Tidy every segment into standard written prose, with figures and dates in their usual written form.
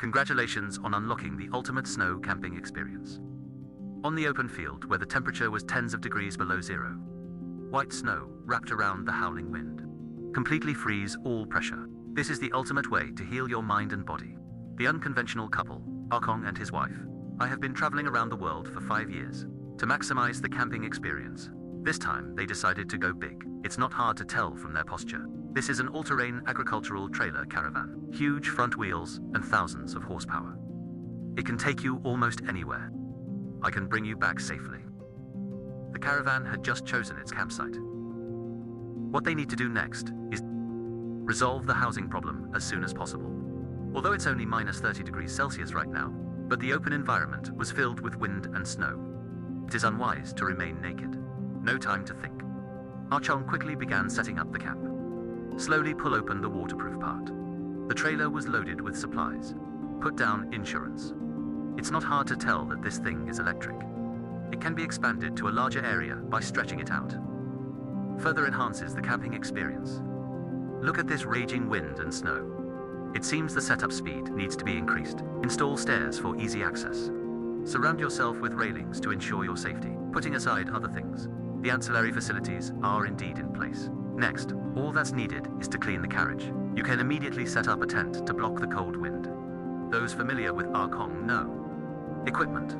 Congratulations on unlocking the ultimate snow camping experience. On the open field where the temperature was tens of degrees below zero, white snow wrapped around the howling wind. Completely freeze all pressure. This is the ultimate way to heal your mind and body. The unconventional couple, Arkong and his wife, I have been traveling around the world for 5 years to maximize the camping experience. This time they decided to go big. It's not hard to tell from their posture. This is an all-terrain agricultural trailer caravan, huge front wheels and thousands of horsepower. It can take you almost anywhere. I can bring you back safely. The caravan had just chosen its campsite. What they need to do next is resolve the housing problem as soon as possible. Although it's only minus 30 degrees Celsius right now, but the open environment was filled with wind and snow. It is unwise to remain naked. No time to think. Archon quickly began setting up the camp. Slowly pull open the waterproof part. The trailer was loaded with supplies. Put down insurance. It's not hard to tell that this thing is electric. It can be expanded to a larger area by stretching it out. Further enhances the camping experience. Look at this raging wind and snow. It seems the setup speed needs to be increased. Install stairs for easy access. Surround yourself with railings to ensure your safety. Putting aside other things, the ancillary facilities are indeed in place. Next, all that's needed is to clean the carriage. You can immediately set up a tent to block the cold wind. Those familiar with Arkong know. Equipment.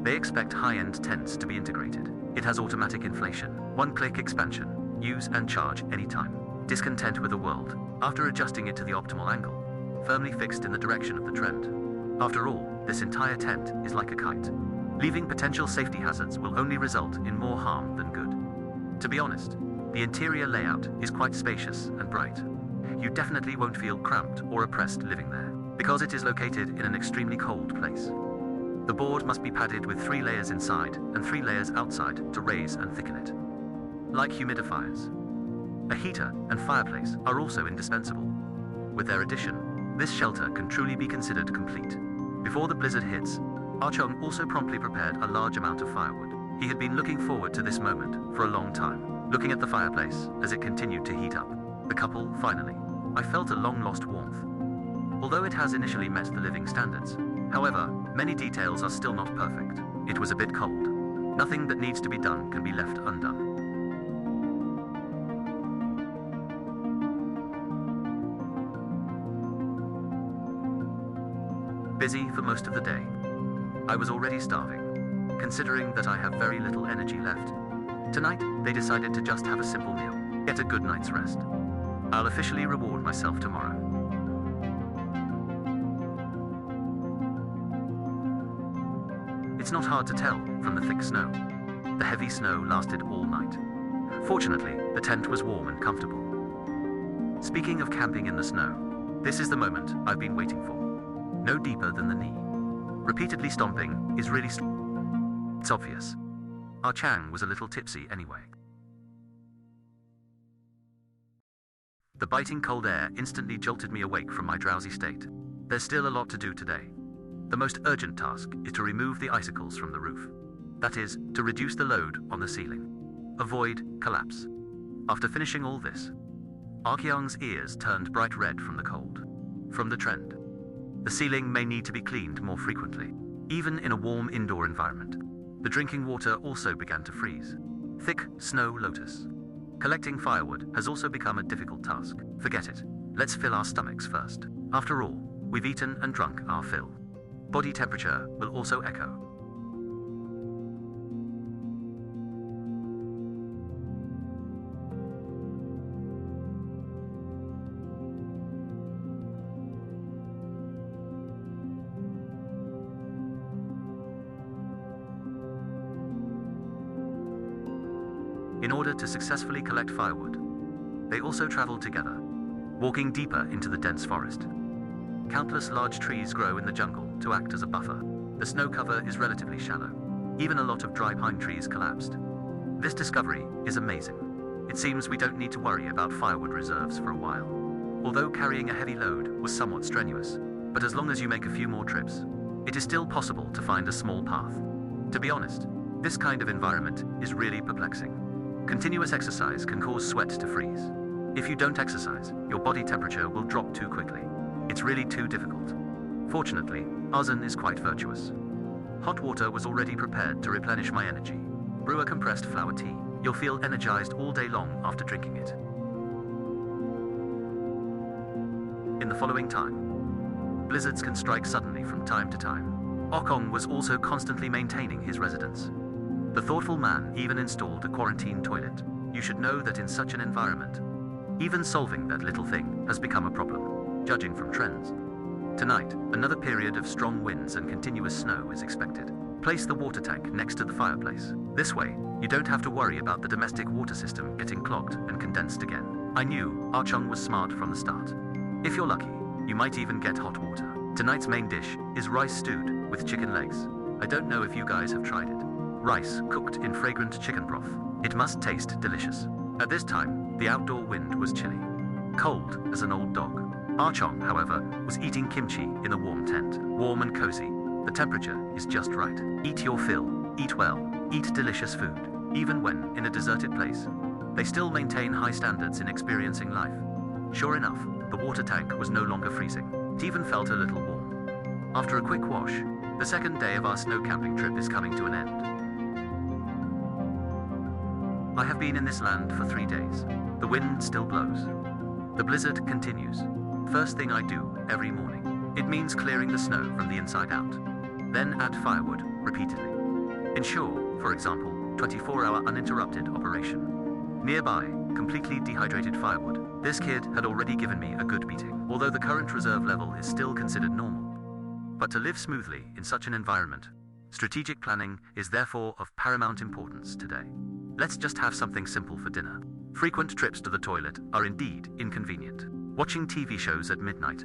They expect high-end tents to be integrated. It has automatic inflation, one-click expansion, use and charge anytime. Discontent with the world, after adjusting it to the optimal angle, firmly fixed in the direction of the trend. After all, this entire tent is like a kite. Leaving potential safety hazards will only result in more harm than good. To be honest, the interior layout is quite spacious and bright. You definitely won't feel cramped or oppressed living there, because it is located in an extremely cold place. The board must be padded with 3 layers inside and 3 layers outside to raise and thicken it. Like humidifiers, a heater and fireplace are also indispensable. With their addition, this shelter can truly be considered complete. Before the blizzard hits, Archon also promptly prepared a large amount of firewood. He had been looking forward to this moment for a long time, looking at the fireplace as it continued to heat up. The couple, finally. I felt a long-lost warmth. Although it has initially met the living standards, however, many details are still not perfect. It was a bit cold. Nothing that needs to be done can be left undone. Busy for most of the day. I was already starving, considering that I have very little energy left. Tonight, they decided to just have a simple meal, get a good night's rest. I'll officially reward myself tomorrow. It's not hard to tell from the thick snow. The heavy snow lasted all night. Fortunately, the tent was warm and comfortable. Speaking of camping in the snow, this is the moment I've been waiting for. No deeper than the knee. Repeatedly stomping is really it's obvious. Our Chang was a little tipsy anyway. The biting cold air instantly jolted me awake from my drowsy state. There's still a lot to do today. The most urgent task is to remove the icicles from the roof. That is, to reduce the load on the ceiling. Avoid collapse. After finishing all this, Arkyung's ears turned bright red from the cold. From the trend. The ceiling may need to be cleaned more frequently, even in a warm indoor environment. The drinking water also began to freeze. Thick snow lotus. Collecting firewood has also become a difficult task. Forget it. Let's fill our stomachs first. After all, we've eaten and drunk our fill. Body temperature will also echo. In order to successfully collect firewood, they also traveled together, walking deeper into the dense forest. Countless large trees grow in the jungle to act as a buffer. The snow cover is relatively shallow. Even a lot of dry pine trees collapsed. This discovery is amazing. It seems we don't need to worry about firewood reserves for a while. Although carrying a heavy load was somewhat strenuous, but as long as you make a few more trips, it is still possible to find a small path. To be honest, this kind of environment is really perplexing. Continuous exercise can cause sweat to freeze. If you don't exercise, your body temperature will drop too quickly. It's really too difficult. Fortunately, Arzen is quite virtuous. Hot water was already prepared to replenish my energy. Brew a compressed flower tea. You'll feel energized all day long after drinking it. In the following time, blizzards can strike suddenly from time to time. Okong was also constantly maintaining his residence. The thoughtful man even installed a quarantine toilet. You should know that in such an environment, even solving that little thing has become a problem, judging from trends. Tonight, another period of strong winds and continuous snow is expected. Place the water tank next to the fireplace. This way, you don't have to worry about the domestic water system getting clogged and condensed again. I knew Archung was smart from the start. If you're lucky, you might even get hot water. Tonight's main dish is rice stewed with chicken legs. I don't know if you guys have tried it. Rice cooked in fragrant chicken broth. It must taste delicious. At this time, the outdoor wind was chilly, cold as an old dog. Archong, however, was eating kimchi in a warm tent. Warm and cozy. The temperature is just right. Eat your fill, eat well, eat delicious food. Even when in a deserted place, they still maintain high standards in experiencing life. Sure enough, the water tank was no longer freezing. It even felt a little warm. After a quick wash, the second day of our snow camping trip is coming to an end. I have been in this land for 3 days. The wind still blows. The blizzard continues. First thing I do every morning. It means clearing the snow from the inside out. Then add firewood repeatedly. Ensure, for example, 24-hour uninterrupted operation. Nearby, completely dehydrated firewood. This kid had already given me a good beating, although the current reserve level is still considered normal. But to live smoothly in such an environment, strategic planning is therefore of paramount importance today. Let's just have something simple for dinner. Frequent trips to the toilet are indeed inconvenient. Watching TV shows at midnight.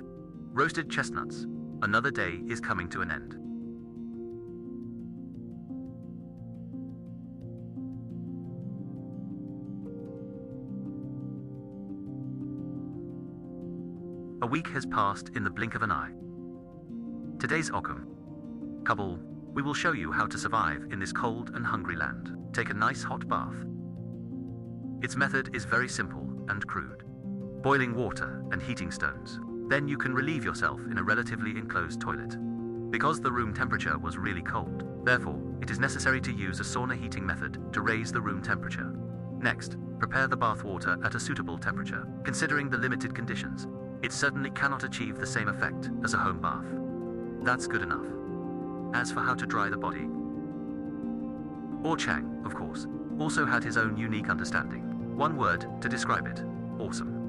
Roasted chestnuts. Another day is coming to an end. A week has passed in the blink of an eye. Today's Okum Kabul, we will show you how to survive in this cold and hungry land. Take a nice hot bath. Its method is very simple and crude. Boiling water and heating stones. Then you can relieve yourself in a relatively enclosed toilet. Because the room temperature was really cold, therefore, it is necessary to use a sauna heating method to raise the room temperature. Next, prepare the bath water at a suitable temperature. Considering the limited conditions, it certainly cannot achieve the same effect as a home bath. That's good enough. As for how to dry the body, Or Chang, of course, also had his own unique understanding. One word to describe it: awesome.